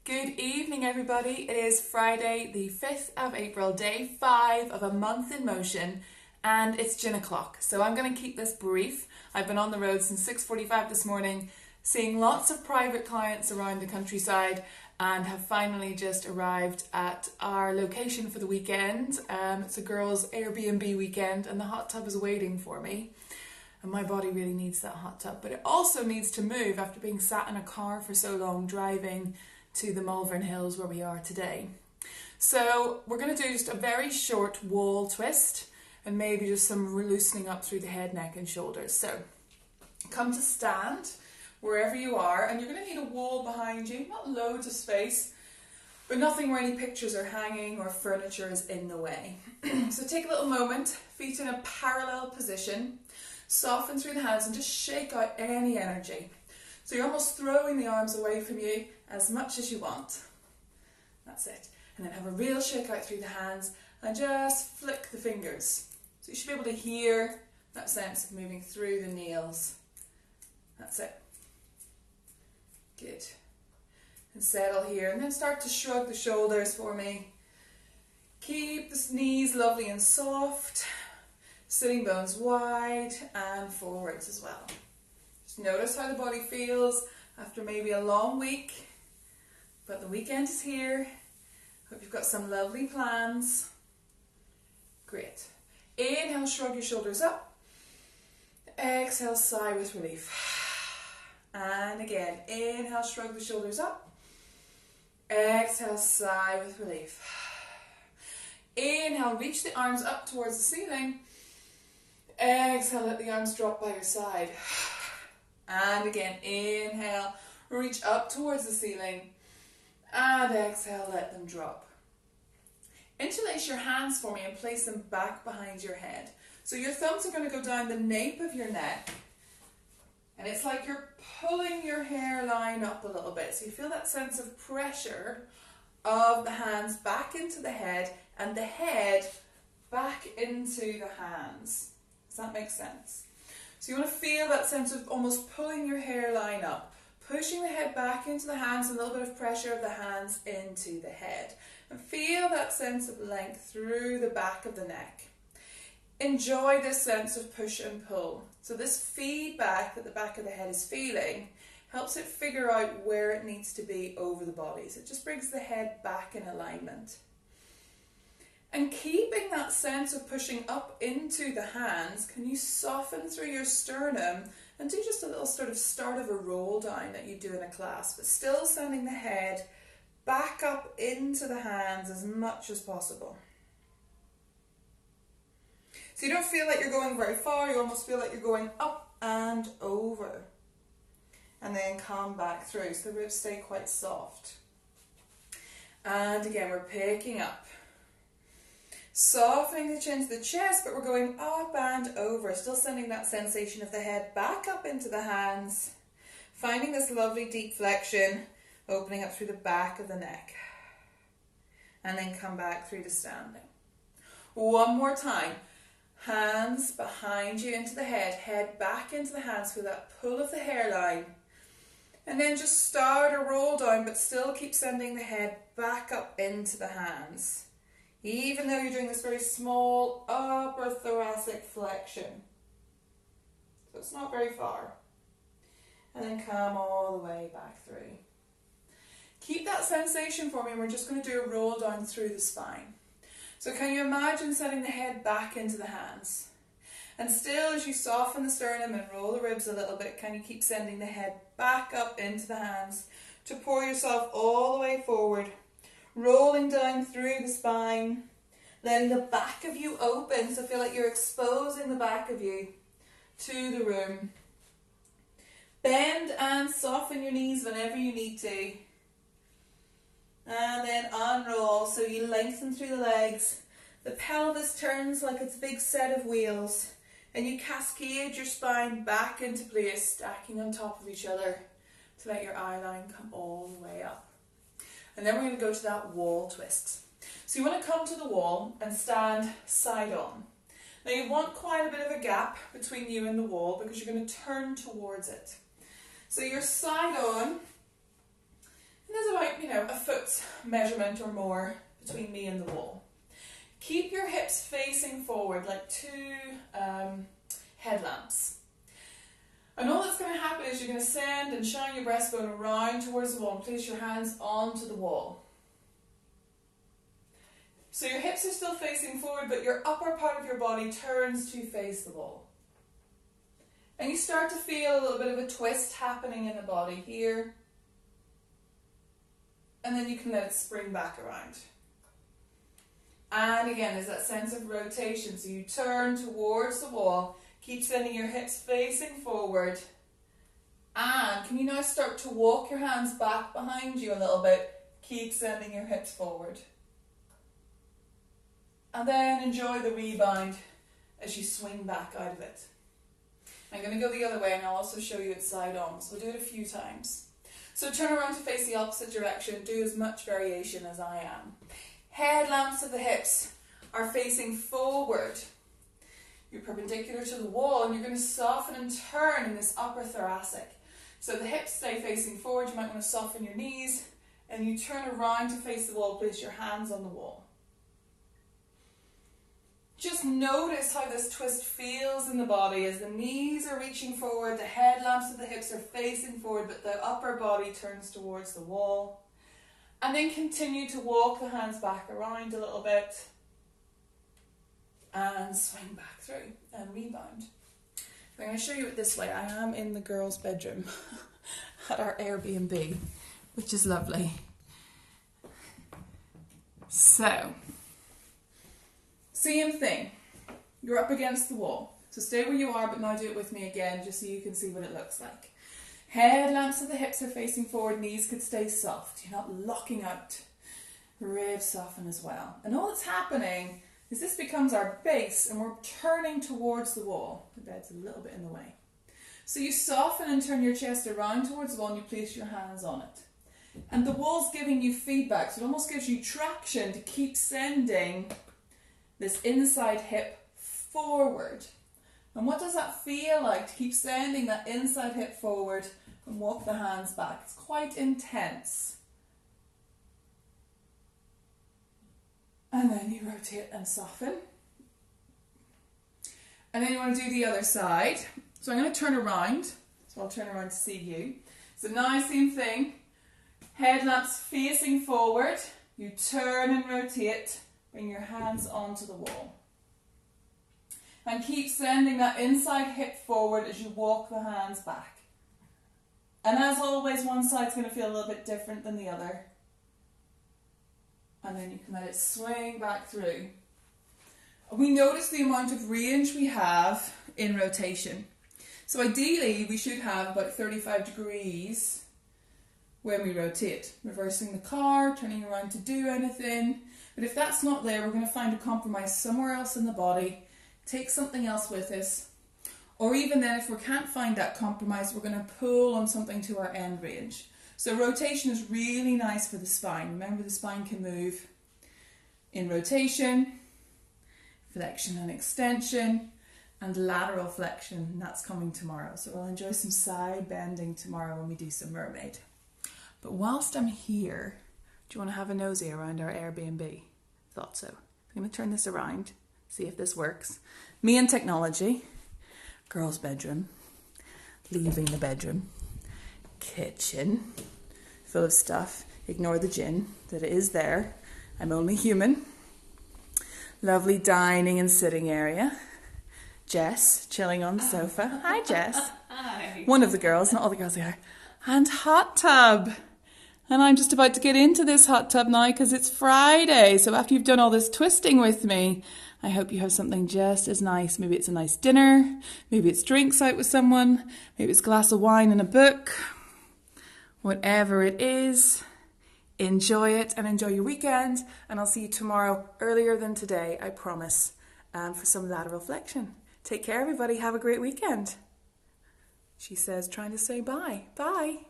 Good evening, everybody. It is Friday, the 5th of April, day 5 of a month in motion, and it's gin o'clock. So I'm going to keep this brief. I've been on the road since 6:45 this morning, seeing lots of private clients around the countryside, and have finally just arrived at our location for the weekend. It's a girls' Airbnb weekend, and the hot tub is waiting for me. And my body really needs that hot tub, but it also needs to move after being sat in a car for so long driving to the Malvern Hills where we are today. So we're going to do just a very short wall twist and maybe just some loosening up through the head, neck and shoulders. So come to stand wherever you are, and you're going to need a wall behind you, not loads of space, but nothing where any pictures are hanging or furniture is in the way. So take a little moment, feet in a parallel position, soften through the hands and just shake out any energy. So you're almost throwing the arms away from you as much as you want. That's it. And then have a real shake out through the hands and just flick the fingers. So you should be able to hear that sense of moving through the nails. That's it. Good. And settle here. And then start to shrug the shoulders for me. Keep the knees lovely and soft. Sitting bones wide and forwards as well. Just notice how the body feels after maybe a long week. But the weekend is here. Hope you've got some lovely plans. Great. Inhale, shrug your shoulders up. Exhale, sigh with relief. And again, inhale, shrug the shoulders up. Exhale, sigh with relief. Inhale, reach the arms up towards the ceiling. Exhale, let the arms drop by your side. And again, inhale, reach up towards the ceiling. And exhale, let them drop. Interlace your hands for me and place them back behind your head. So your thumbs are going to go down the nape of your neck. And it's like you're pulling your hairline up a little bit. So you feel that sense of pressure of the hands back into the head and the head back into the hands. Does that make sense? So you want to feel that sense of almost pulling your hairline up, pushing the head back into the hands, and a little bit of pressure of the hands into the head. And feel that sense of length through the back of the neck. Enjoy this sense of push and pull. So this feedback that the back of the head is feeling helps it figure out where it needs to be over the body. So it just brings the head back in alignment. And keeping that sense of pushing up into the hands, can you soften through your sternum and do just a little sort of start of a roll down that you do in a class, but still sending the head back up into the hands as much as possible. So you don't feel like you're going very far, you almost feel like you're going up and over. And then come back through, so the ribs stay quite soft. And again, we're picking up. Softening the chin to the chest, but we're going up and over, still sending that sensation of the head back up into the hands, finding this lovely deep flexion, opening up through the back of the neck, and then come back through to standing. One more time, hands behind you into the head back into the hands, feel that pull of the hairline, and then just start a roll down, but still keep sending the head back up into the hands. Even though you're doing this very small upper thoracic flexion. So it's not very far. And then come all the way back through. Keep that sensation for me, and we're just going to do a roll down through the spine. So can you imagine sending the head back into the hands? And still, as you soften the sternum and roll the ribs a little bit, can you keep sending the head back up into the hands to pour yourself all the way forward, rolling down through the spine, letting the back of you open, so feel like you're exposing the back of you to the room. Bend and soften your knees whenever you need to. And then unroll, so you lengthen through the legs. The pelvis turns like it's a big set of wheels, and you cascade your spine back into place, stacking on top of each other to let your eye line come all the way up. And then we're going to go to that wall twist. So you want to come to the wall and stand side on. Now you want quite a bit of a gap between you and the wall because you're going to turn towards it. So you're side on, and there's about, a foot measurement or more between me and the wall. Keep your hips facing forward like two headlamps. And all that's going to happen is you're going to send and shine your breastbone around towards the wall and place your hands onto the wall. So your hips are still facing forward, but your upper part of your body turns to face the wall. And you start to feel a little bit of a twist happening in the body here. And then you can let it spring back around. And again, there's that sense of rotation. So you turn towards the wall, keep sending your hips facing forward. And can you now start to walk your hands back behind you a little bit? Keep sending your hips forward. And then enjoy the rebound as you swing back out of it. I'm going to go the other way and I'll also show you it side on. So we'll do it a few times. So turn around to face the opposite direction. Do as much variation as I am. Headlamps of the hips are facing forward. You're perpendicular to the wall and you're going to soften and turn in this upper thoracic. So the hips stay facing forward. You might want to soften your knees and you turn around to face the wall. Place your hands on the wall. Just notice how this twist feels in the body as the knees are reaching forward, the headlamps of the hips are facing forward, but the upper body turns towards the wall. And then continue to walk the hands back around a little bit and swing back through and rebound. I'm going to show you it this way. I am in the girls' bedroom at our Airbnb, which is lovely. So, same thing. You're up against the wall. So stay where you are, but now do it with me again, just so you can see what it looks like. Headlamps of the hips are facing forward, knees could stay soft. You're not locking out. Ribs soften as well. And all that's happening is this becomes our base and we're turning towards the wall. The bed's a little bit in the way. So you soften and turn your chest around towards the wall and you place your hands on it. And the wall's giving you feedback, so it almost gives you traction to keep sending this inside hip forward. And what does that feel like to keep sending that inside hip forward and walk the hands back? It's quite intense. And then you rotate and soften. And then you want to do the other side. So I'm going to turn around. So I'll turn around to see you. So now same thing. Headlamps facing forward. You turn and rotate. Bring your hands onto the wall. And keep sending that inside hip forward as you walk the hands back. And as always, one side's going to feel a little bit different than the other. And then you can let it swing back through. We notice the amount of range we have in rotation. So ideally, we should have about 35 degrees when we rotate. Reversing the car, turning around to do anything. But if that's not there, we're going to find a compromise somewhere else in the body. Take something else with us. Or even then, if we can't find that compromise, we're going to pull on something to our end range. So rotation is really nice for the spine. Remember, the spine can move in rotation, flexion and extension, and lateral flexion. And that's coming tomorrow. So we'll enjoy some side bending tomorrow when we do some mermaid. But whilst I'm here, do you want to have a nosy around our Airbnb? Thought so. I'm going to turn this around, see if this works. Me and technology, girls' bedroom, leaving the bedroom, kitchen, full of stuff. Ignore the gin, that it is there. I'm only human. Lovely dining and sitting area. Jess, chilling on the sofa. Hi, Jess. Hi. One of the girls, not all the girls are here. And hot tub. And I'm just about to get into this hot tub now because it's Friday. So after you've done all this twisting with me, I hope you have something just as nice. Maybe it's a nice dinner. Maybe it's drinks out with someone. Maybe it's a glass of wine and a book. Whatever it is, enjoy it and enjoy your weekend. And I'll see you tomorrow earlier than today, I promise, for some lateral flexion. Take care, everybody. Have a great weekend. She says, trying to say bye. Bye.